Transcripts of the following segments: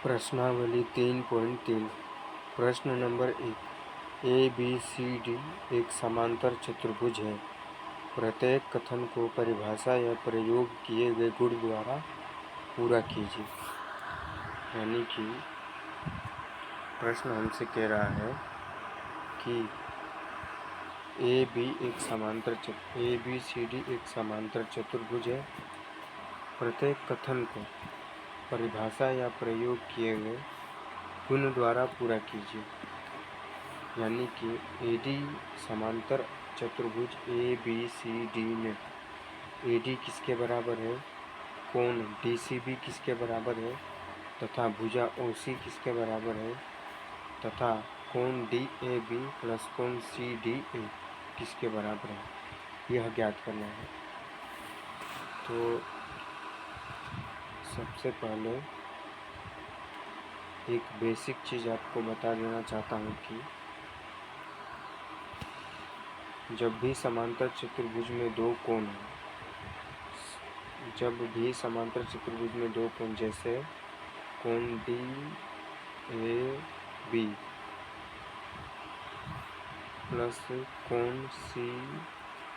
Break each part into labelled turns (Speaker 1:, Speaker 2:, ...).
Speaker 1: प्रश्नावली 3.3 प्रश्न number 1 A B C D एक समांतर चतुर्भुज है। प्रत्येक कथन को परिभाषा या प्रयोग किए गए गुण द्वारा पूरा कीजिए। यानी कि प्रश्न हमसे कह रहा है कि ए बी सी डी एक समांतर चतुर्भुज है। प्रत्येक कथन को परिभाषा या प्रयोग किए गए गुण द्वारा पूरा कीजिए। यानी कि ए डी समांतर चतुर्भुज ए बी सी डी में ए डी किसके बराबर है, कोण डी सी बी किसके बराबर है तथा भुजा ओ सी किसके बराबर है तथा कोण डी ए बी प्लस कोण सी डी ए किसके बराबर है, यह ज्ञात करना है। तो सबसे पहले एक बेसिक चीज़ आपको बता देना चाहता हूँ कि जब भी समांतर चतुर्भुज में दो कोण हैं, जैसे कोण डी ए बी प्लस कोण सी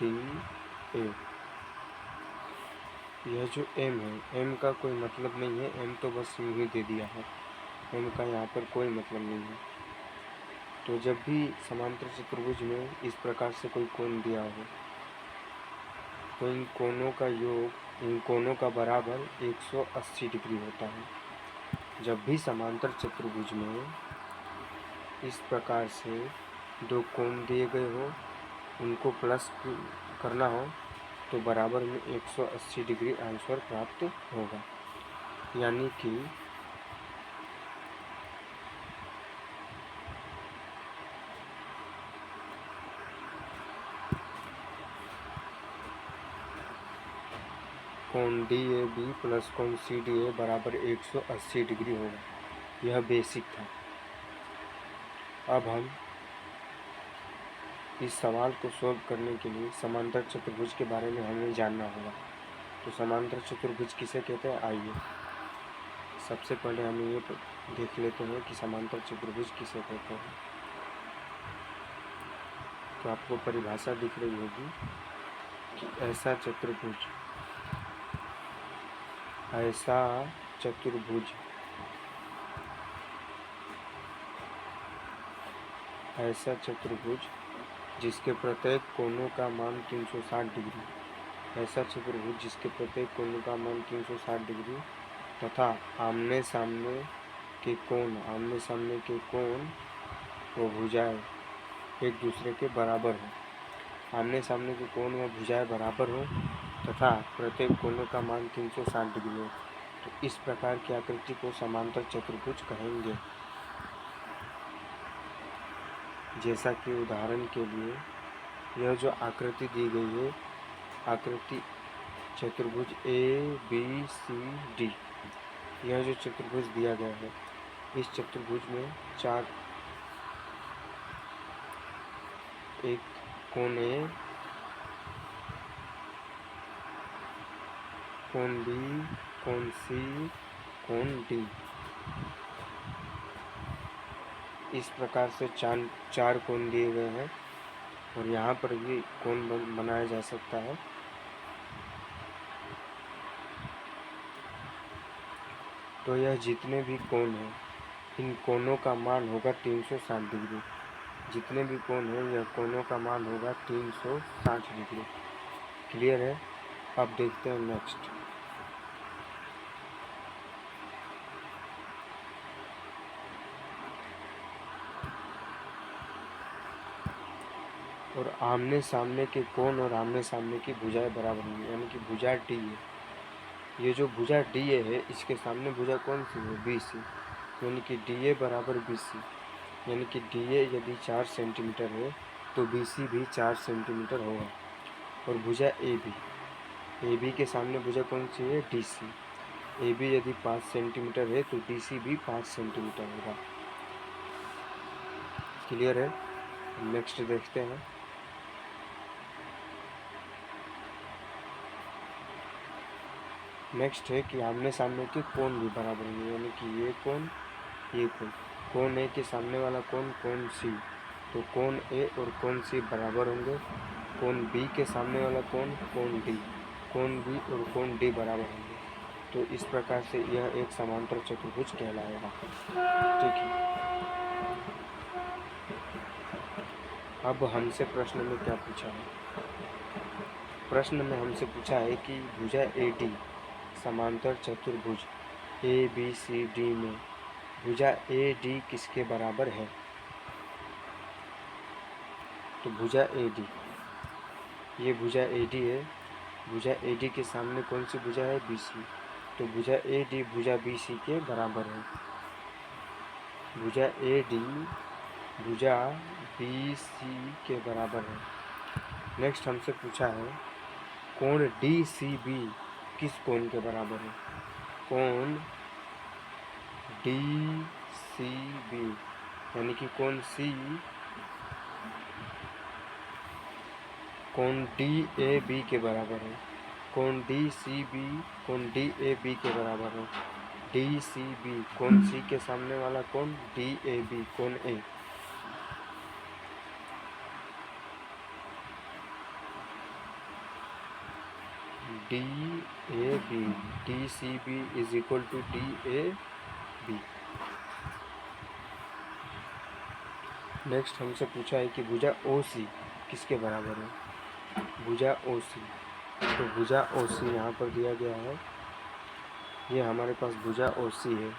Speaker 1: डी ए, यह जो m है, m का कोई मतलब नहीं है, m तो बस यूँ ही दे दिया है, m का यहाँ पर कोई मतलब नहीं है। तो जब भी समांतर चतुर्भुज में इस प्रकार से कोई कोण दिया हो तो इन कोणों का योग इन कोणों का बराबर 180 डिग्री होता है। जब भी समांतर चतुर्भुज में इस प्रकार से दो कोण दिए गए हो, उनको प्लस करना हो तो बराबर में 180 डिग्री आंसर प्राप्त होगा। यानी कि कोण डी ए बी प्लस कोण सी डी ए बराबर 180 डिग्री होगा। यह बेसिक था। अब हम इस सवाल को सॉल्व करने के लिए समांतर चतुर्भुज के बारे में हमें जानना होगा। तो समांतर चतुर्भुज किसे कहते हैं, आइए सबसे पहले हम ये देख लेते हैं कि समांतर चतुर्भुज किसे कहते हैं। तो आपको परिभाषा दिख रही होगी कि ऐसा चतुर्भुज जिसके प्रत्येक कोणों का मान 360 डिग्री, ऐसा चतुर्भुज जिसके प्रत्येक कोणों का मान 360 डिग्री तथा आमने सामने के कोण व भुजाएं एक दूसरे के बराबर हो। आमने सामने के कोण व भुजाएं बराबर हो तथा प्रत्येक कोणों का मान 360 डिग्री हो, तो इस प्रकार की आकृति को समांतर चतुर्भुज कहेंगे। जैसा कि उदाहरण के लिए यह जो आकृति दी गई है, आकृति चतुर्भुज ए बी सी डी, यह जो चतुर्भुज दिया गया है, इस चतुर्भुज में चार एक कोण ए, कोण बी, कोण सी, कोण डी, इस प्रकार से चार कोण दिए गए हैं और यहाँ पर भी कोण बनाया जा सकता है। तो यह जितने भी कोण हैं, इन कोणों का मान होगा 360 डिग्री। जितने भी कोण हैं, यह कोणों का मान होगा 360 डिग्री। क्लियर है? अब देखते हैं नेक्स्ट। और आमने सामने के कोण और आमने सामने की भुजाएं बराबर होंगी, यानी कि भुजा डी है। ये जो भुजा डी ए है, इसके सामने भुजा कौन सी है, बी सी, यानी कि डी ए बराबर बी सी, यानी कि डी ए यदि 4 सेंटीमीटर है तो बी सी भी 4 सेंटीमीटर होगा। और भुजा ए बी के सामने भुजा कौन सी है, डी सी, ए बी यदि 5 सेंटीमीटर है तो डी सी भी 5 सेंटीमीटर होगा। क्लियर है? नेक्स्ट देखते हैं। नेक्स्ट है कि आमने सामने के कोण भी बराबर होंगे, यानी कि ये कोण कोण ए के सामने वाला कोण सी, तो कोण ए और कोण सी बराबर होंगे। कोण बी के सामने वाला कोण डी, कोण बी और कोण डी बराबर होंगे। तो इस प्रकार से यह एक समांतर चतुर्भुज कहलाएगा। ठीक है, अब हमसे प्रश्न में क्या पूछा है? प्रश्न में हमसे पूछा है कि भुजा AD समांतर चतुर्भुज ABCD में भुजा AD किसके बराबर है? तो भुजा AD, ये भुजा AD है। भुजा AD के सामने कौन सी भुजा है? BC, तो भुजा AD भुजा BC के बराबर है। भुजा AD भुजा BC के बराबर है। नेक्स्ट हमसे पूछा है कोण DCB किस कोण के बराबर है? कोण DCB यानी कि कोण C कोण DAB के बराबर है। कोण DCB कोण DAB के बराबर है। DCB कोण C के सामने वाला कोण DAB कोण A। DAB DCB is equal to DAB। Next हमसे पूछा है कि भुजा OC किसके बराबर है? भुजा OC, तो भुजा OC यहाँ पर दिया गया है। ये हमारे पास भुजा OC है।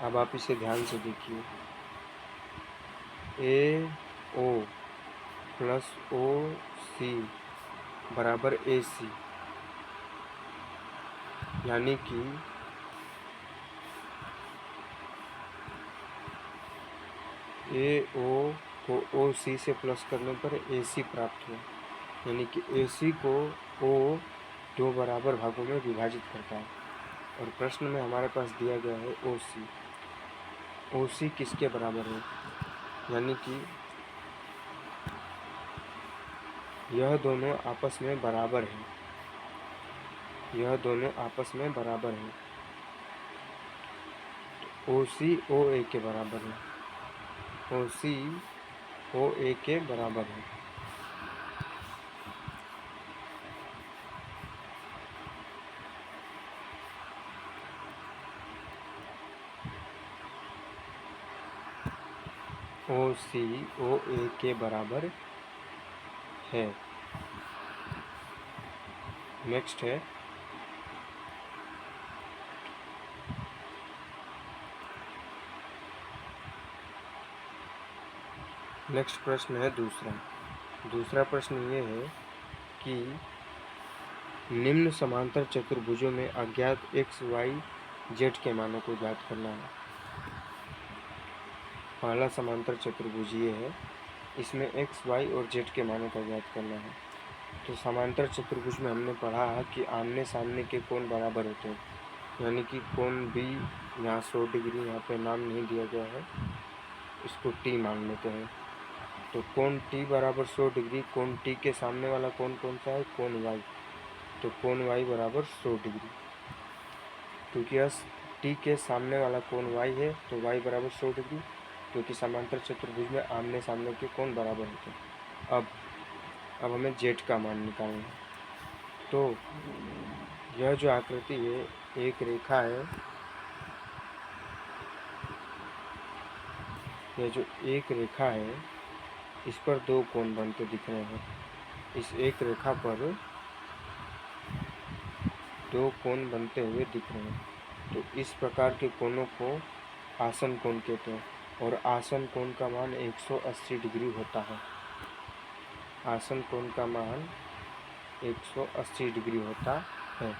Speaker 1: अब आप इसे ध्यान से देखिए, AO प्लस OC बराबर AC, यानी कि AO को OC से प्लस करने पर AC प्राप्त हुआ, यानी कि AC को O दो बराबर भागों में विभाजित करता है। और प्रश्न में हमारे पास दिया गया है OC। OC किसके बराबर है? यानी कि यह दोनों आपस में बराबर है। यह दोनों आपस में बराबर है। OC OA के बराबर है। OC OA के बराबर है। OC OA के बराबर है। नेक्स्ट है नेक्स्ट प्रश्न है दूसरा प्रश्न ये है कि निम्न समांतर चतुर्भुजों में अज्ञात x, y, z के मानों को ज्ञात करना है। पहला समांतर चतुर्भुज ये है, इसमें x, y और z के मानों का ज्ञात करना है। तो समांतर चतुर्भुज में हमने पढ़ा कि आमने सामने के कोण बराबर होते हैं, यानी कि कोण B यहाँ 100 डिग्री, यहाँ पे नाम नहीं दिया गया है, इसको T मान लेते हैं। तो कोण T बराबर 100 डिग्री, कोण T के सामने वाला कोण कौन सा है? कोण Y, तो कोण Y बराबर 100 डिग्री। क्योंकि यह T के सामने वाला कोण Y है तो Y बराबर 100 डिग्री, क्योंकि समांतर चतुर्भुज में आमने सामने के कोण बराबर होते हैं। अब हमें Z का मान निकालना है। तो यह जो आकृति है, एक रेखा है, यह जो एक रेखा है इस पर दो कोण बनते दिख रहे हैं। इस एक रेखा पर दो कोण बनते हुए दिख रहे हैं। तो इस प्रकार के कोणों को आसन कोण कहते हैं, और आसन कोण का मान 180 डिग्री होता है। आसन कोण का मान 180 डिग्री होता है।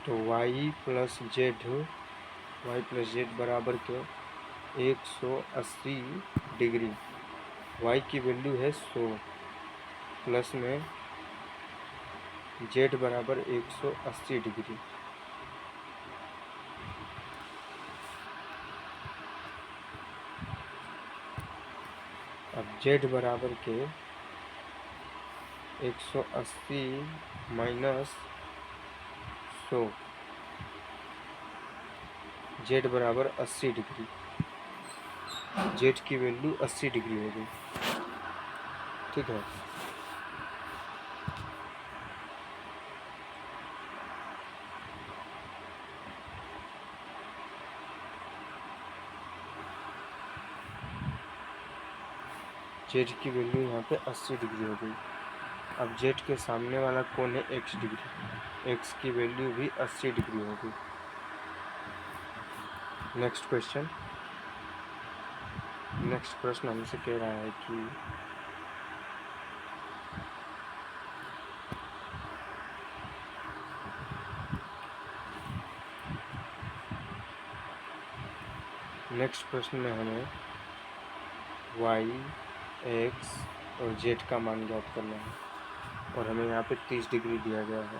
Speaker 1: तो y प्लस जेड बराबर के 180 डिग्री। y की वैल्यू है 100, प्लस में z बराबर 180 डिग्री। अब जेड बराबर के 180 माइनस 100, जेड बराबर 80 डिग्री, जेड की वैल्यू 80 डिग्री हो गई। ठीक है, जेड की वैल्यू यहाँ पे 80 डिग्री हो गई। अब जेड के सामने वाला कोण है x डिग्री, x की वैल्यू भी 80 डिग्री हो गई। नेक्स्ट क्वेश्चन, नेक्स्ट प्रश्न हमसे कह रहा है कि नेक्स्ट प्रश्न में हमें y, x और z का मान ज्ञात करना है और हमें यहाँ पे 30 डिग्री दिया गया है।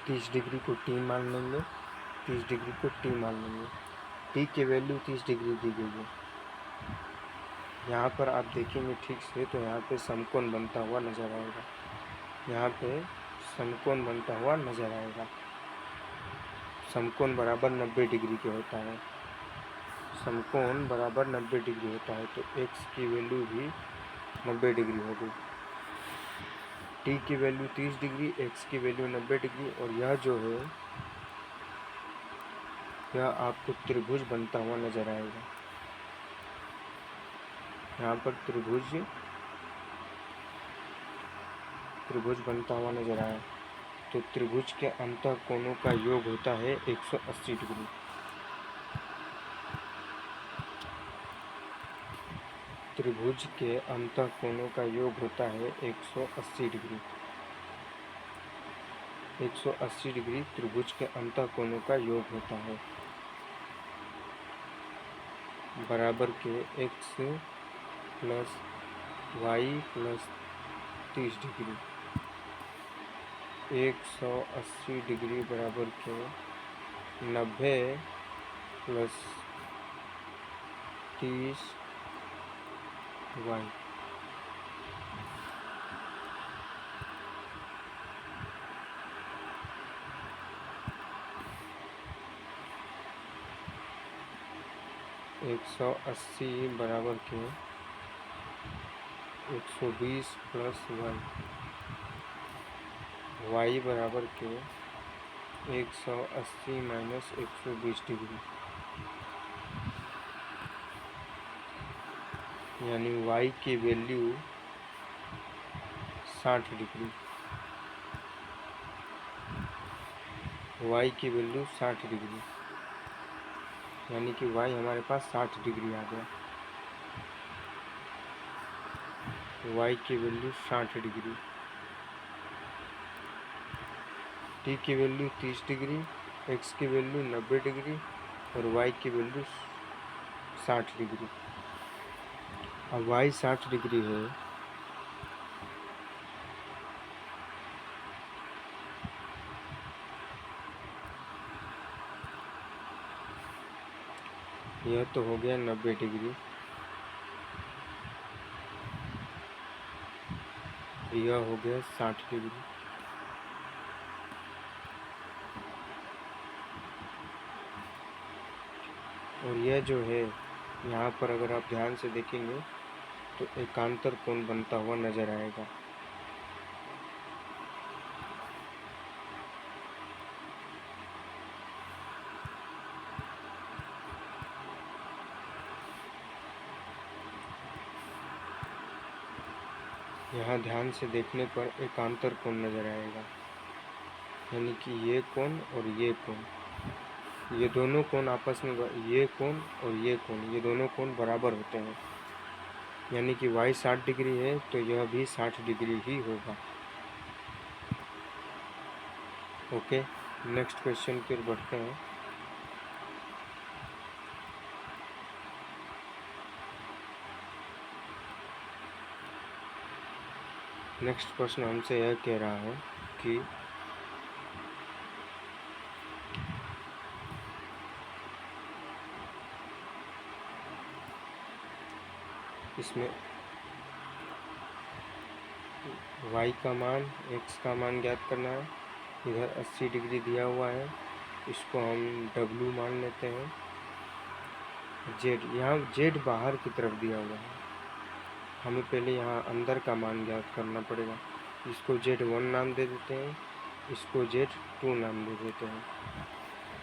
Speaker 1: तीस डिग्री को t मान लेंगे, 30 डिग्री को t मान लेंगे। t की वैल्यू 30 डिग्री दी गई है। यहाँ पर आप देखेंगे ठीक से तो यहाँ पे समकोण बनता हुआ नजर आएगा, यहाँ पे समकोण बनता हुआ नजर आएगा। समकोण बराबर 90 डिग्री के होता है, समकोण बराबर 90 डिग्री होता है, तो x की वैल्यू भी 90 डिग्री हो गई। t की वैल्यू 30 डिग्री, x की वैल्यू 90 डिग्री, और यह जो है यह आपको त्रिभुज बनता हुआ नजर आएगा। यहाँ पर त्रिभुज बनता हुआ नजर आया, तो त्रिभुज के अंतः कोणों का योग होता है 180 डिग्री। त्रिभुज के अंतः कोणों का योग होता है 180 डिग्री। 180 डिग्री त्रिभुज के अंतः कोणों का योग होता है, बराबर के x plus y plus 30 degree. 180 degree बराबर के 90 प्लस 30 वाई। एक 180 बराबर के 120 प्लस वाई, वाई बराबर के 180 माइनस 120 डिग्री, यानी y की वैल्यू 60 डिग्री, y की वैल्यू 60 डिग्री, यानी कि y हमारे पास 60 डिग्री आ गया। y की वैल्यू 60 डिग्री, t की वैल्यू 30 डिग्री, x की वैल्यू 90 डिग्री और y की वैल्यू 60 डिग्री। अब y 60 डिग्री है, यह तो हो गया 90 डिग्री, यह हो गया 60 डिग्री। और यह जो है यहाँ पर अगर आप ध्यान से देखेंगे तो एकांतर कोण बनता हुआ नजर आएगा। यहाँ ध्यान से देखने पर एकांतर कोण नजर आएगा, यानी कि ये कोण और ये कोण, ये दोनों कोण आपस में, ये कोण और ये कोण, ये दोनों कोण बराबर होते हैं, यानी कि y 60 डिग्री है तो यह भी 60 डिग्री ही होगा। ओके, नेक्स्ट क्वेश्चन फिर बढ़ते हैं। नेक्स्ट प्रश्न हमसे यह कह रहा है कि इसमें y का मान, x का मान ज्ञात करना है। इधर 80 डिग्री दिया हुआ है, इसको हम w मान लेते हैं। z, यहाँ z बाहर की तरफ दिया हुआ है, हमें पहले यहाँ अंदर का मान ज्ञात करना पड़ेगा। इसको z1 नाम दे देते हैं, इसको z2 नाम दे देते हैं।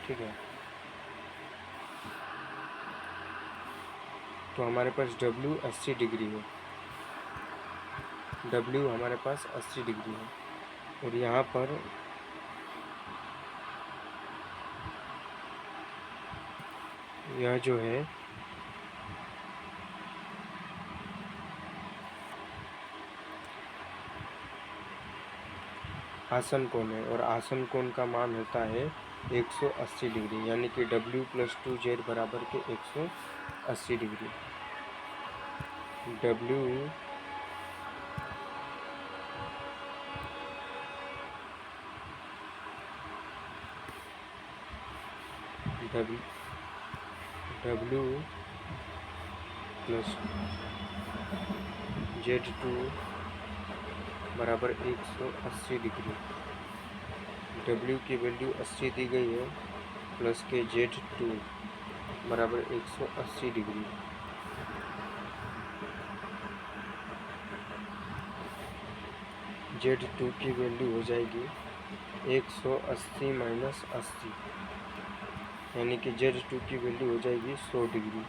Speaker 1: ठीक है, तो हमारे पास w 80 डिग्री है, w हमारे पास 80 डिग्री है। और यहाँ पर यह जो है आसन कोण है, और आसन कोण का मान होता है 180 डिग्री, यानी कि w + 2z बराबर के 180 डिग्री। w + z2 बराबर 180 डिग्री। w की वैल्यू 80 दी गई है, प्लस के z2 बराबर 180 डिग्री। z2 की वैल्यू हो जाएगी 180 माइनस 80, यानी कि z2 की वैल्यू हो जाएगी 100 डिग्री।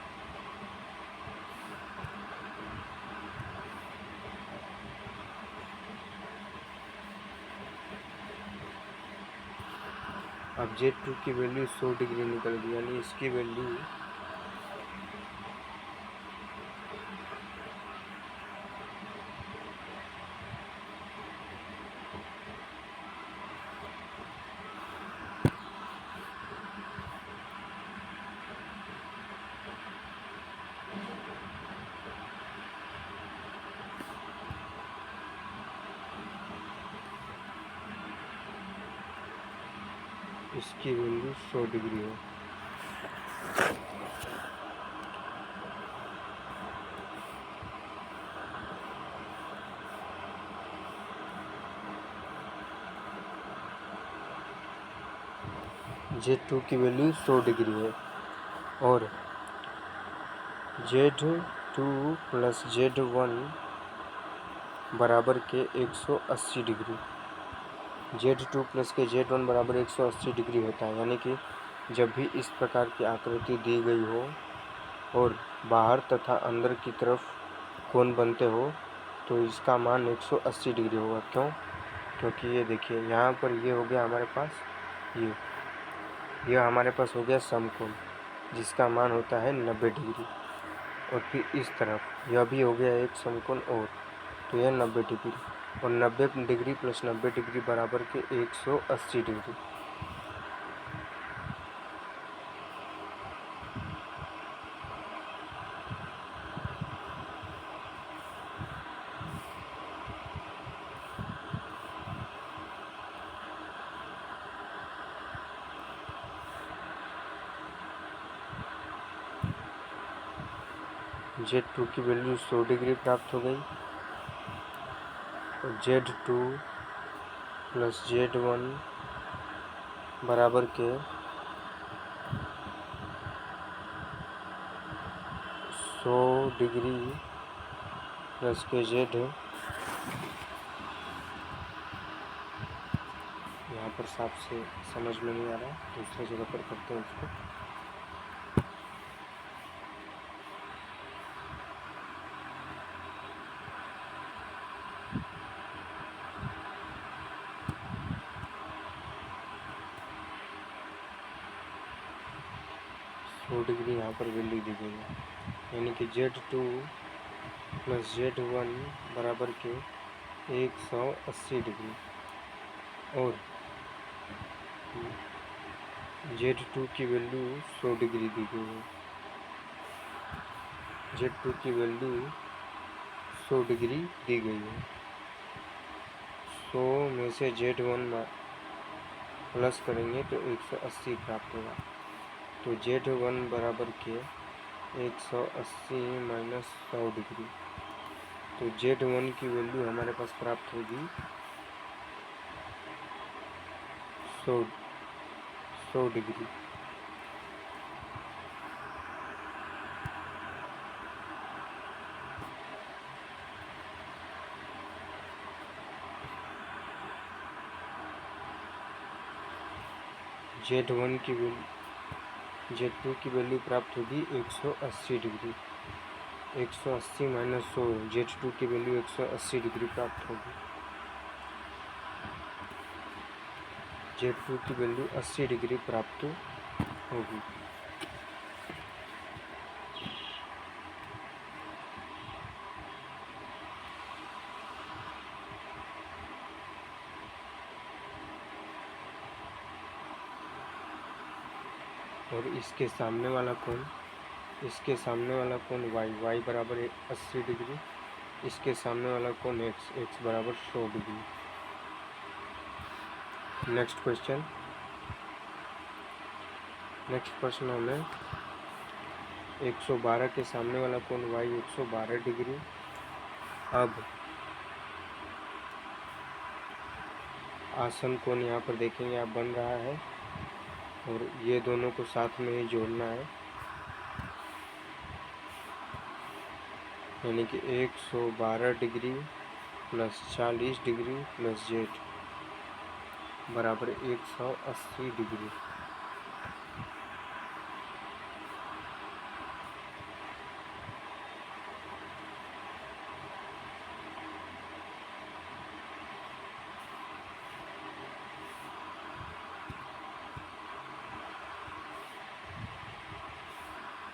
Speaker 1: अब z2 की वैल्यू 100 डिग्री निकल गई, यानी इसकी वैल्यू इसकी वैल्यू 100 डिग्री है। z2 की वैल्यू 100 डिग्री है, और z2 + z1 बराबर के 180 डिग्री। z2 प्लस के z1 बराबर 180 डिग्री होता है, यानी कि जब भी इस प्रकार की आकृति दी गई हो और बाहर तथा अंदर की तरफ कोण बनते हो तो इसका मान 180 डिग्री होगा। क्यों? क्योंकि ये देखिए यहाँ पर ये हो गया हमारे पास, ये हमारे पास हो गया समकोण, जिसका मान होता है 90 डिग्री। और फिर इस तरफ यह भी हो गया एक समकोण, और तो यह 90 डिग्री, और 90 डिग्री प्लस 90 डिग्री बराबर के 180 डिग्री। z2 की वैल्यू 100 डिग्री प्राप्त हो गई, और z2 + z1 बराबर के 100 डिग्री प्लस के z, यहाँ पर साफ से समझ में नहीं आ रहा, दूसरी जगह पर करते हैं उसको। डिग्री यहाँ पर वैल्यू दी गई है, यानी कि z2 + z1 बराबर के 180 डिग्री, और z2 की वैल्यू 100 डिग्री दी गई है। z2 की वैल्यू 100 डिग्री दी गई है। 100 में से z1 प्लस करेंगे तो 180 प्राप्त होगा। तो z1 बराबर के 180 माइनस 100 डिग्री। तो Z1 की वैल्यू हमारे पास प्राप्त होगी 100 डिग्री। Z1 की वैल्यू Z2 की वैल्यू प्राप्त होगी 180 डिग्री। 180 माइनस 100, Z2 की वैल्यू 180 डिग्री प्राप्त होगी। Z2 की वैल्यू 80 डिग्री प्राप्त होगी। और इसके सामने वाला कोण y बराबर 80 डिग्री, इसके सामने वाला कोण x बराबर 100 डिग्री। नेक्स्ट प्रश्न हमें 112 के सामने वाला कोण y 112 डिग्री। अब आसन कोण यहाँ पर देखेंगे आप बन रहा है और ये दोनों को साथ में ही जोड़ना है, यानी कि 112 degree plus 40 degree plus z बराबर 180 डिग्री।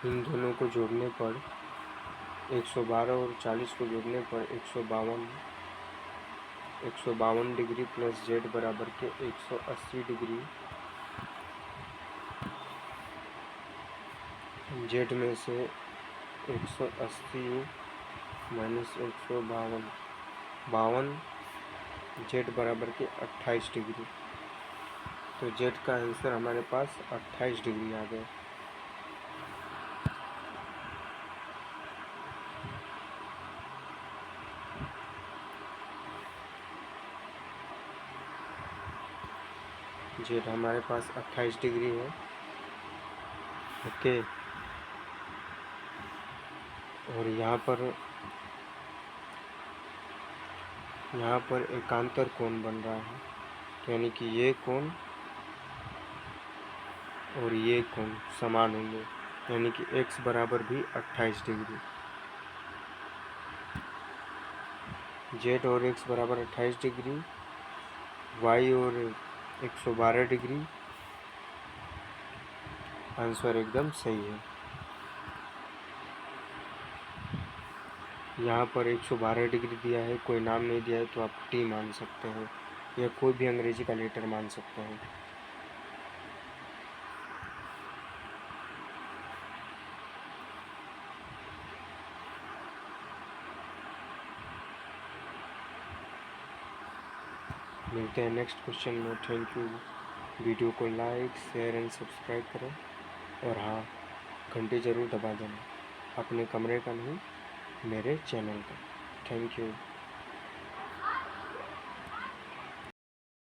Speaker 1: इन दोनों को जोड़ने पर 112 और 40 को जोड़ने पर 152 डिग्री प्लस z बराबर के 180 डिग्री। z में से 180 माइनस 152 z बराबर के 28 डिग्री। तो z का आंसर हमारे पास 28 डिग्री आ गया। z हमारे पास 28 डिग्री है। ओके, और यहाँ पर एकांतर कोण बन रहा है, यानी कि ये कोण और ये कोण समान होंगे, यानी कि x बराबर भी 28 डिग्री। z और x बराबर 28 डिग्री, y और 112 डिग्री। आंसर एकदम सही है। यहाँ पर 112 डिग्री दिया है, कोई नाम नहीं दिया है तो आप t मान सकते हैं या कोई भी अंग्रेजी का लेटर मान सकते हैं। मिलते हैं नेक्स्ट क्वेश्चन में। Thank you. वीडियो को लाइक शेयर एंड सब्सक्राइब करें और हाँ, घंटी ज़रूर दबा देना, अपने कमरे का नहीं, मेरे चैनल का। Thank you.